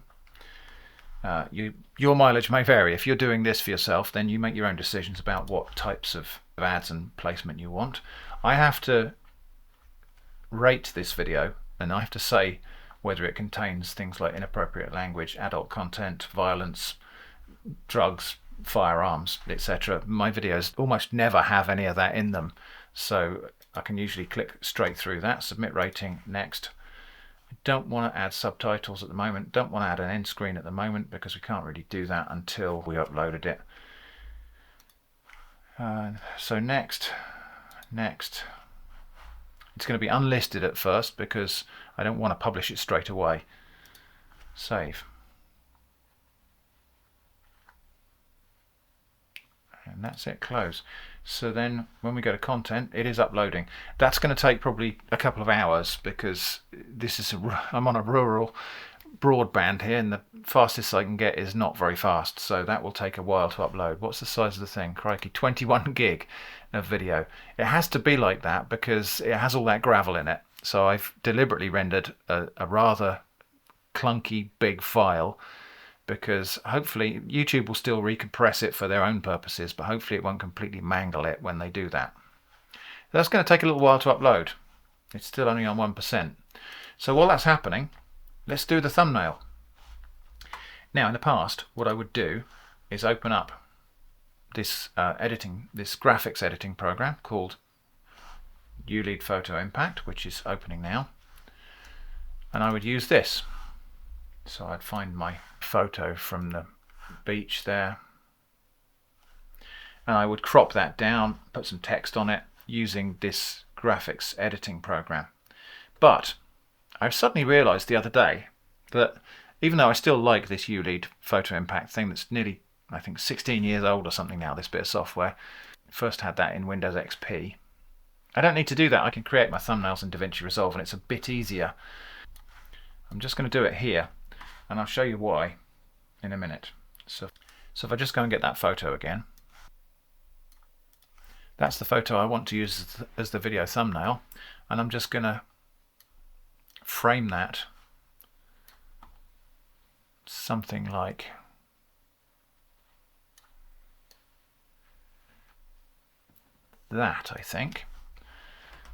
Your mileage may vary. If you're doing this for yourself, then you make your own decisions about what types of ads and placement you want. I have to rate this video and I have to say whether it contains things like inappropriate language, adult content, violence, drugs, firearms, etc. My videos almost never have any of that in them, so I can usually click straight through that, submit rating, next. I don't want to add subtitles at the moment, don't want to add an end screen at the moment because we can't really do that until we uploaded it. So next. It's going to be unlisted at first because I don't want to publish it straight away. Save. And that's it, close. So then when we go to content, it is uploading. That's going to take probably a couple of hours because I'm on a rural broadband here and the fastest I can get is not very fast, so that will take a while to upload. What's the size of the thing? Crikey, 21 gig of video. It has to be like that because it has all that gravel in it, so I've deliberately rendered a rather clunky big file because hopefully YouTube will still recompress it for their own purposes, but hopefully it won't completely mangle it when they do that. That's going to take a little while to upload. It's still only on 1%. So while that's happening, let's do the thumbnail. Now in the past, what I would do is open up this graphics editing program called ULEAD Photo Impact, which is opening now, and I would use this. So I'd find my photo from the beach there and I would crop that down, put some text on it using this graphics editing program. But I suddenly realized the other day that even though I still like this ULEAD Photo Impact thing that's nearly, I think, 16 years old or something now, this bit of software, first had that in Windows XP, I don't need to do that. I can create my thumbnails in DaVinci Resolve and it's a bit easier. I'm just going to do it here and I'll show you why in a minute. So if I just go and get that photo again, that's the photo I want to use as the video thumbnail, and I'm just going to frame that something like that, I think.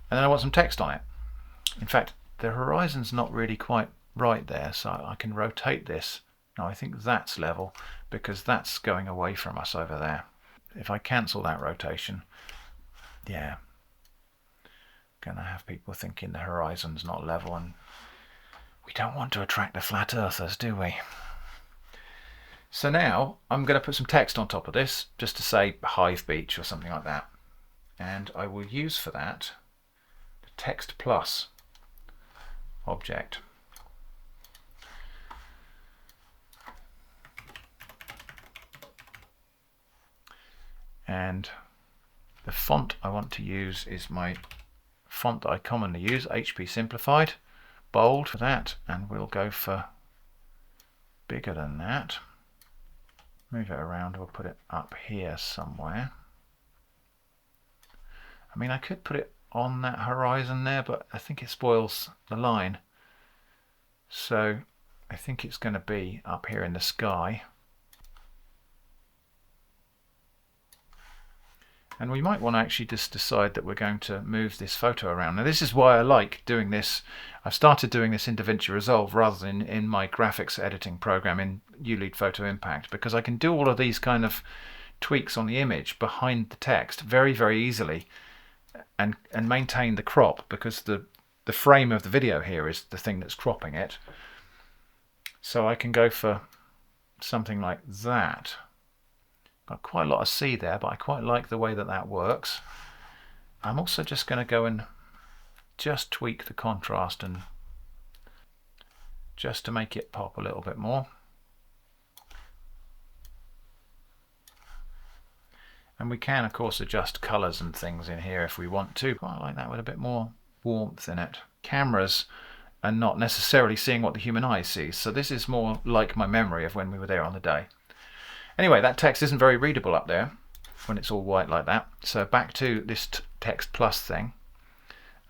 And then I want some text on it. In fact, the horizon's not really quite right there, so I can rotate this. Now I think that's level because that's going away from us over there. If I cancel that rotation, yeah, gonna have people thinking the horizon's not level, and we don't want to attract the flat earthers, do we? So now I'm going to put some text on top of this just to say Hive Beach or something like that, and I will use for that the text plus object. And the font I want to use is my font that I commonly use, HP Simplified, bold for that, and we'll go for bigger than that. Move it around, we'll put it up here somewhere. I mean, I could put it on that horizon there, but I think it spoils the line. So I think it's going to be up here in the sky. And we might want to actually just decide that we're going to move this photo around. Now this is why I like doing this. I've started doing this in DaVinci Resolve rather than in my graphics editing program in ULEAD Photo Impact, because I can do all of these kind of tweaks on the image behind the text very, very easily and maintain the crop, because the frame of the video here is the thing that's cropping it. So I can go for something like that. Got quite a lot of C there, but I quite like the way that that works. I'm also just going to go and just tweak the contrast and just to make it pop a little bit more. And we can of course adjust colors and things in here if we want to. Quite like that with a bit more warmth in it. Cameras are not necessarily seeing what the human eye sees, so this is more like my memory of when we were there on the day. Anyway, that text isn't very readable up there when it's all white like that. So back to this text plus thing,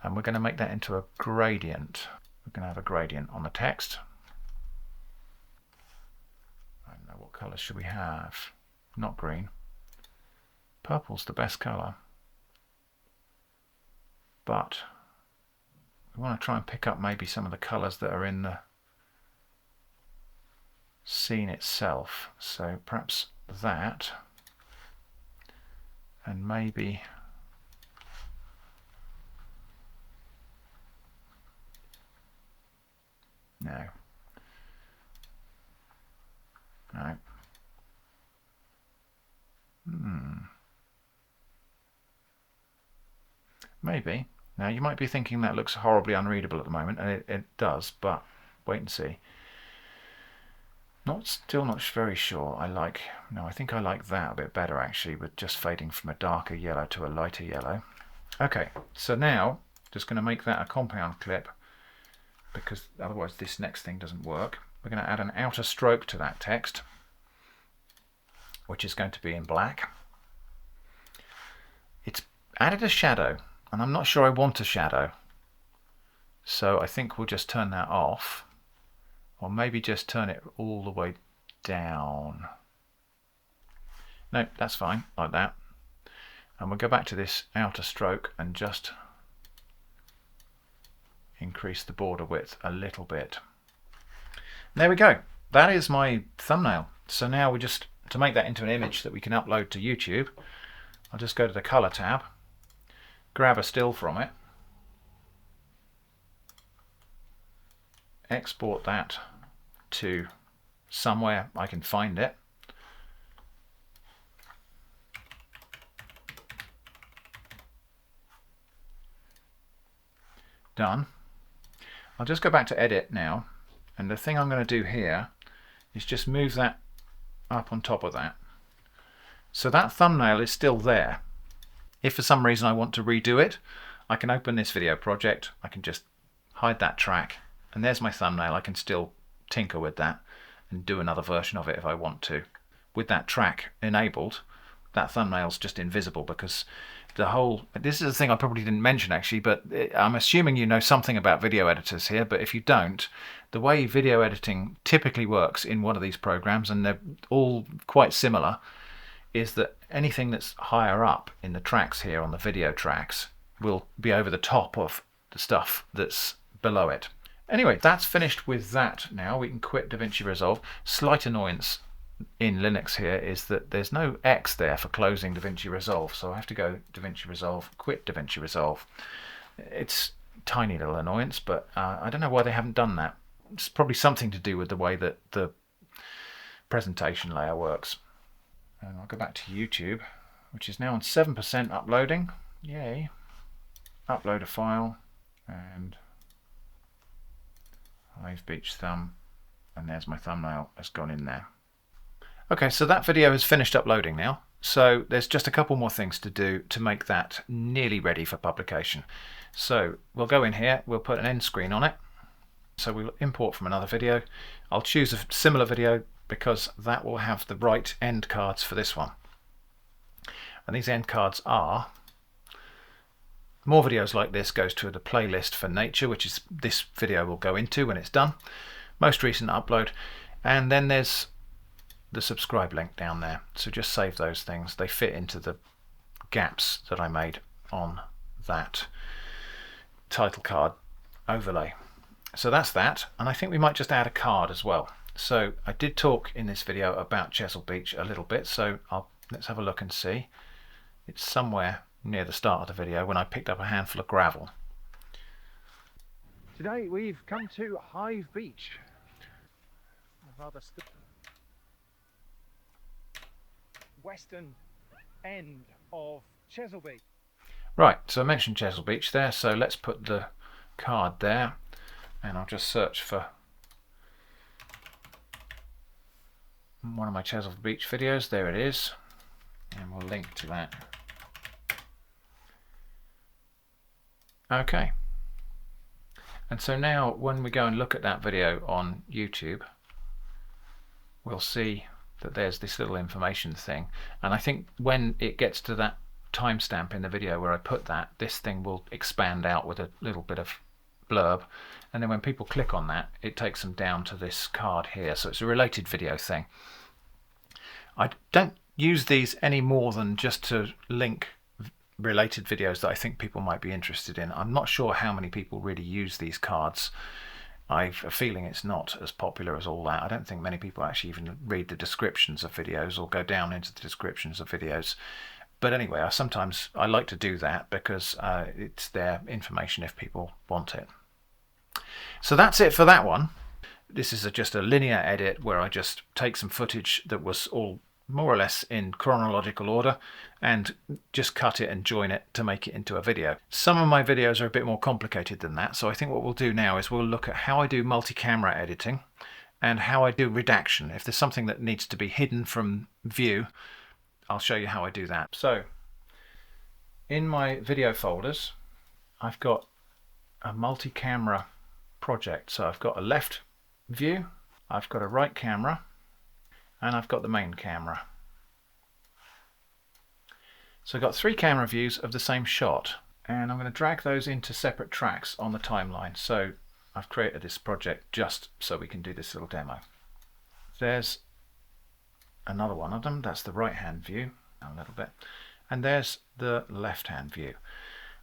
and we're going to make that into a gradient. We're going to have a gradient on the text. I don't know, what colours should we have? Not green. Purple's the best colour. But we want to try and pick up maybe some of the colours that are in the scene itself. So perhaps that, and maybe no. Maybe. Now you might be thinking that looks horribly unreadable at the moment, and it does, but wait and see. Still not very sure. I think I like that a bit better actually, with just fading from a darker yellow to a lighter yellow. Okay, so now just going to make that a compound clip, because otherwise this next thing doesn't work. We're going to add an outer stroke to that text, which is going to be in black. It's added a shadow, and I'm not sure I want a shadow, so I think we'll just turn that off, or maybe just turn it all the way down. No, that's fine, like that. And we'll go back to this outer stroke and just increase the border width a little bit. There we go. That is my thumbnail. So now we just, to make that into an image that we can upload to YouTube, I'll just go to the color tab, grab a still from it, export that to somewhere I can find it, done. I'll just go back to edit now, and the thing I'm going to do here is just move that up on top of that. So that thumbnail is still there. If for some reason I want to redo it, I can open this video project, I can just hide that track, and there's my thumbnail. I can still tinker with that and do another version of it if I want to. With that track enabled, that thumbnail's just invisible, because this is the thing I probably didn't mention actually, but I'm assuming you know something about video editors here, but if you don't, the way video editing typically works in one of these programs, and they're all quite similar, is that anything that's higher up in the tracks here on the video tracks will be over the top of the stuff that's below it. Anyway, that's finished with that now. We can quit DaVinci Resolve. Slight annoyance in Linux here is that there's no X there for closing DaVinci Resolve, so I have to go DaVinci Resolve, quit DaVinci Resolve. It's a tiny little annoyance, but I don't know why they haven't done that. It's probably something to do with the way that the presentation layer works. And I'll go back to YouTube, which is now on 7% uploading. Yay. Upload a file, and Hive Beach thumb, and there's my thumbnail has gone in there. Okay, so that video has finished uploading now. So there's just a couple more things to do to make that nearly ready for publication. So we'll go in here, we'll put an end screen on it. So we'll import from another video. I'll choose a similar video because that will have the right end cards for this one. And these end cards are, more videos like this goes to the playlist for nature, which is this video will go into when it's done. Most recent upload. And then there's the subscribe link down there. So just save those things. They fit into the gaps that I made on that title card overlay. So that's that. And I think we might just add a card as well. So I did talk in this video about Chesil Beach a little bit, so let's have a look and see. It's somewhere near the start of the video when I picked up a handful of gravel. Today we've come to Hive Beach. Rather western end of Chesil Beach. Right, so I mentioned Chesil Beach there, so let's put the card there, and I'll just search for one of my Chesil Beach videos. There it is, and we'll link to that. Okay, and so now when we go and look at that video on YouTube, we'll see that there's this little information thing, and I think when it gets to that timestamp in the video where I put that, this thing will expand out with a little bit of blurb, and then when people click on that, it takes them down to this card here. So it's a related video thing. I don't use these any more than just to link related videos that I think people might be interested in. I'm not sure how many people really use these cards. I've a feeling it's not as popular as all that. I don't think many people actually even read the descriptions of videos or go down into the descriptions of videos. But anyway, I like to do that because it's their information if people want it. So that's it for that one. This is just a linear edit where I just take some footage that was all more or less in chronological order and just cut it and join it to make it into a video. Some of my videos are a bit more complicated than that, so I think what we'll do now is we'll look at how I do multi-camera editing and how I do redaction. If there's something that needs to be hidden from view, I'll show you how I do that. So in my video folders, I've got a multi-camera project. So I've got a left view, I've got a right camera, and I've got the main camera. So I've got 3 camera views of the same shot, and I'm going to drag those into separate tracks on the timeline. So I've created this project just so we can do this little demo. There's another one of them, that's the right hand view, a little bit, and there's the left hand view.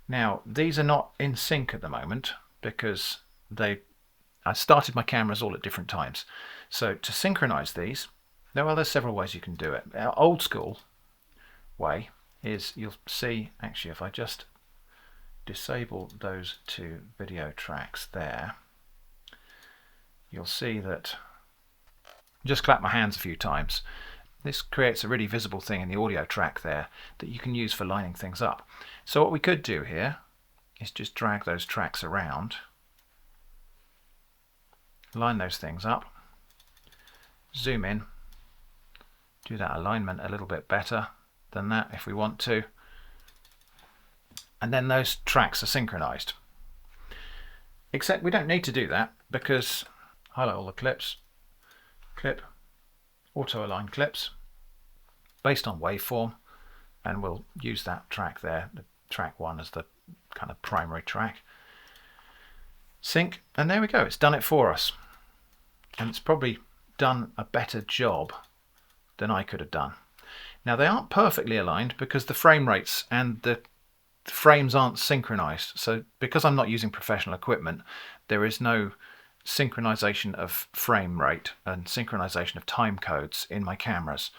Now these are not in sync at the moment because I started my cameras all at different times. So to synchronize these, there's several ways you can do it. Our old school way is, you'll see, actually if I just disable those 2 video tracks there, you'll see that, just clap my hands a few times, this creates a really visible thing in the audio track there that you can use for lining things up. So what we could do here is just drag those tracks around, line those things up, zoom in, do that alignment a little bit better than that if we want to, and then those tracks are synchronized. Except we don't need to do that because highlight all the clips, clip, auto align clips based on waveform, and we'll use that track there, the track 1, as the kind of primary track. Sync, and there we go, it's done it for us. And it's probably done a better job than I could have done. Now they aren't perfectly aligned because the frame rates and the frames aren't synchronized. So because I'm not using professional equipment, there is no synchronization of frame rate and synchronization of time codes in my cameras.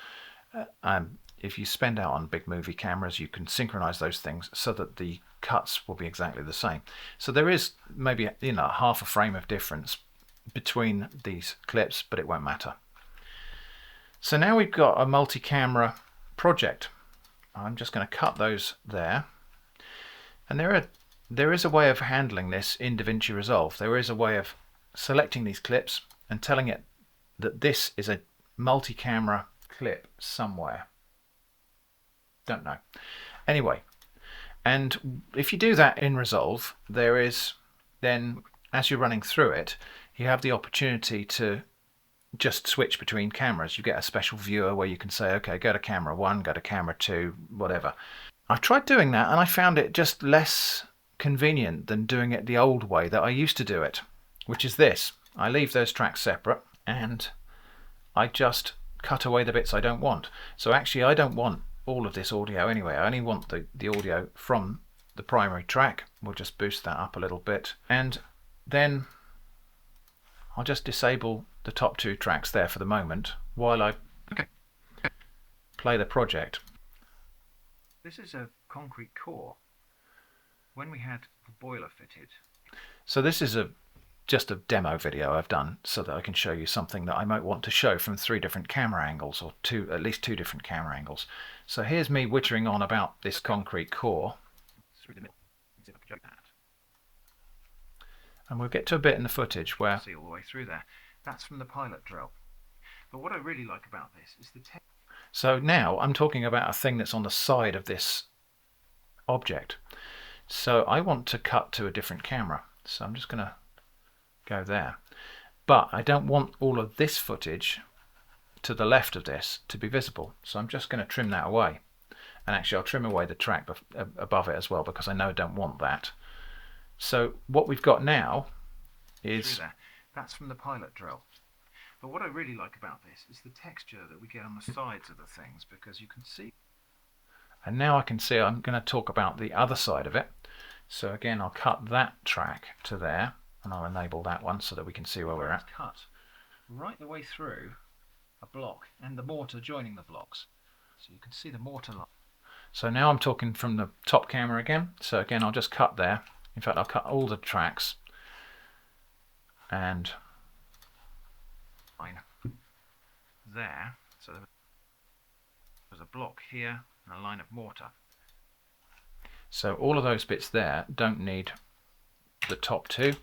If you spend out on big movie cameras, you can synchronize those things so that the cuts will be exactly the same. So there is maybe half a frame of difference between these clips, but it won't matter. So now we've got a multi-camera project. I'm just going to cut those there, and there is a way of handling this in DaVinci Resolve. There is a way of selecting these clips and telling it that this is a multi-camera clip somewhere. Don't know. Anyway, and if you do that in Resolve, there is then, as you're running through it, you have the opportunity to just switch between cameras. You get a special viewer where you can say, okay, go to camera 1, go to camera 2, whatever. I've tried doing that and I found it just less convenient than doing it the old way that I used to do it, which is this. I leave those tracks separate and I just cut away the bits I don't want. So actually I don't want all of this audio anyway. I only want the audio from the primary track. We'll just boost that up a little bit, and then I'll just disable the top 2 tracks there for the moment while I play the project. This is a concrete core. When we had the boiler fitted. So this is just a demo video I've done so that I can show you something that I might want to show from 3 different camera angles, or at least 2 different camera angles. So here's me wittering on about this concrete core. Through the middle. And we'll get to a bit in the footage where see all the way through there. That's from the pilot drill. But what I really like about this is the text. So now I'm talking about a thing that's on the side of this object. So I want to cut to a different camera. So I'm just going to go there. But I don't want all of this footage to the left of this to be visible. So I'm just going to trim that away. And actually I'll trim away the track above it as well, because I know I don't want that. So what we've got now is... That's from the pilot drill. But what I really like about this is the texture that we get on the sides of the things, because you can see. And now I can see I'm going to talk about the other side of it. So again, I'll cut that track to there, and I'll enable that one so that we can see where we're at. Cut right the way through a block and the mortar joining the blocks. So you can see the mortar line. So now I'm talking from the top camera again. So again, I'll just cut there. In fact, I'll cut all the tracks and line there. So there's a block here and a line of mortar. So all of those bits there don't need the top two.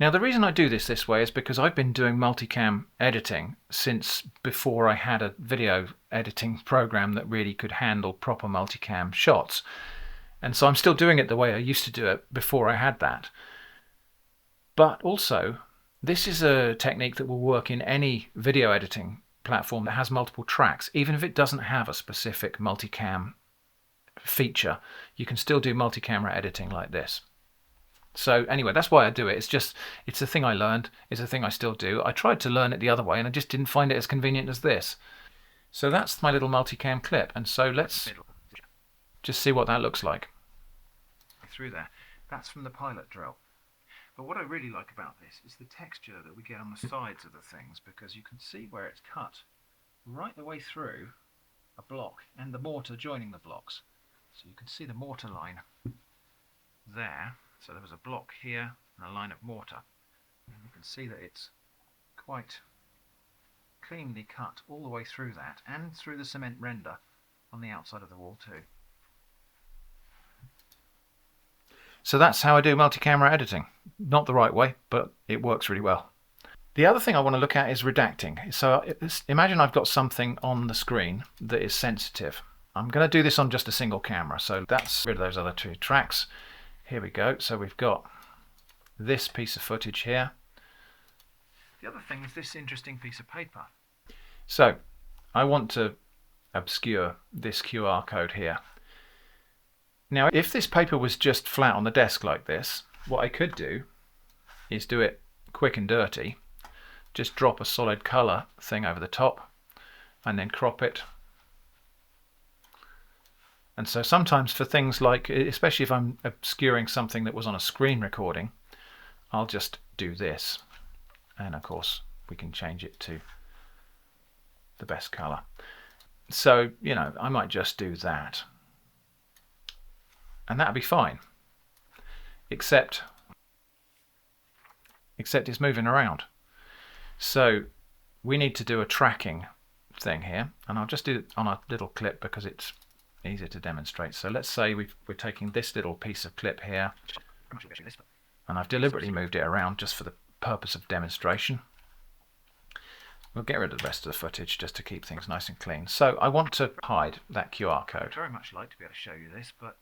Now the reason I do this way is because I've been doing multicam editing since before I had a video editing program that really could handle proper multicam shots. And so I'm still doing it the way I used to do it before I had that. But also, this is a technique that will work in any video editing platform that has multiple tracks. Even if it doesn't have a specific multicam feature, you can still do multi-camera editing like this. So anyway, that's why I do it. It's a thing I learned. It's a thing I still do. I tried to learn it the other way and I just didn't find it as convenient as this. So that's my little multicam clip. And so let's just see what that looks like. Through there. That's from the pilot drill. But what I really like about this is the texture that we get on the sides of the things, because you can see where it's cut right the way through a block and the mortar joining the blocks. So you can see the mortar line there. So there was a block here and a line of mortar. And you can see that it's quite cleanly cut all the way through that and through the cement render on the outside of the wall too. So that's how I do multi-camera editing. Not the right way, but it works really well. The other thing I want to look at is redacting. So imagine I've got something on the screen that is sensitive. I'm going to do this on just a single camera, so that's rid of those other two tracks. Here we go. So we've got this piece of footage here. The other thing is this interesting piece of paper. So I want to obscure this QR code here. Now, if this paper was just flat on the desk like this, what I could do is do it quick and dirty. Just drop a solid color thing over the top and then crop it. And so sometimes for things like, especially if I'm obscuring something that was on a screen recording, I'll just do this. And of course, we can change it to the best color. So, you know, I might just do that. And that'll be fine. Except it's moving around. So we need to do a tracking thing here. And I'll just do it on a little clip because it's easier to demonstrate. So let's say we're taking this little piece of clip here, and I've deliberately moved it around just for the purpose of demonstration. We'll get rid of the rest of the footage just to keep things nice and clean. So I want to hide that QR code. I'd very much like to be able to show you this, but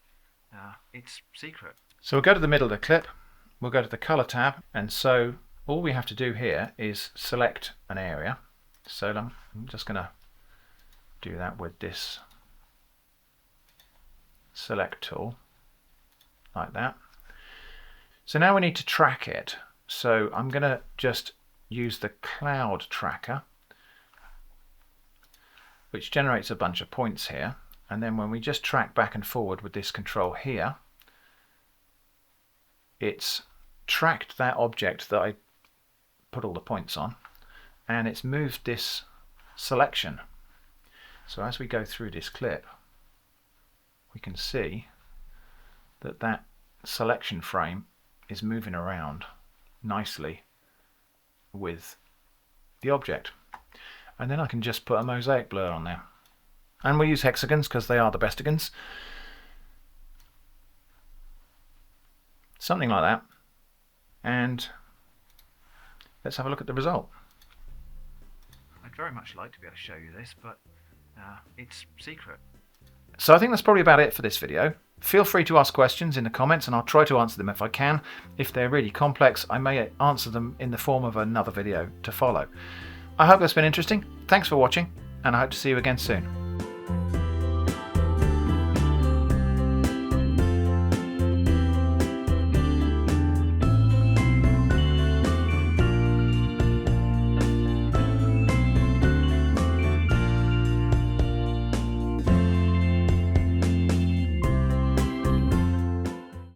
it's secret. So we'll go to the middle of the clip, we'll go to the color tab, and so all we have to do here is select an area. So I'm just going to do that with this select tool like that. So now we need to track it. So I'm going to just use the cloud tracker, which generates a bunch of points here, and then when we just track back and forward with this control here, it's tracked that object that I put all the points on, and it's moved this selection. So as we go through this clip, we can see that that selection frame is moving around nicely with the object. And then I can just put a mosaic blur on there. And we use hexagons because they are the bestigons. Something like that. And let's have a look at the result. I'd very much like to be able to show you this, but it's secret. So I think that's probably about it for this video. Feel free to ask questions in the comments and I'll try to answer them if I can. If they're really complex, I may answer them in the form of another video to follow. I hope that's been interesting. Thanks for watching, and I hope to see you again soon.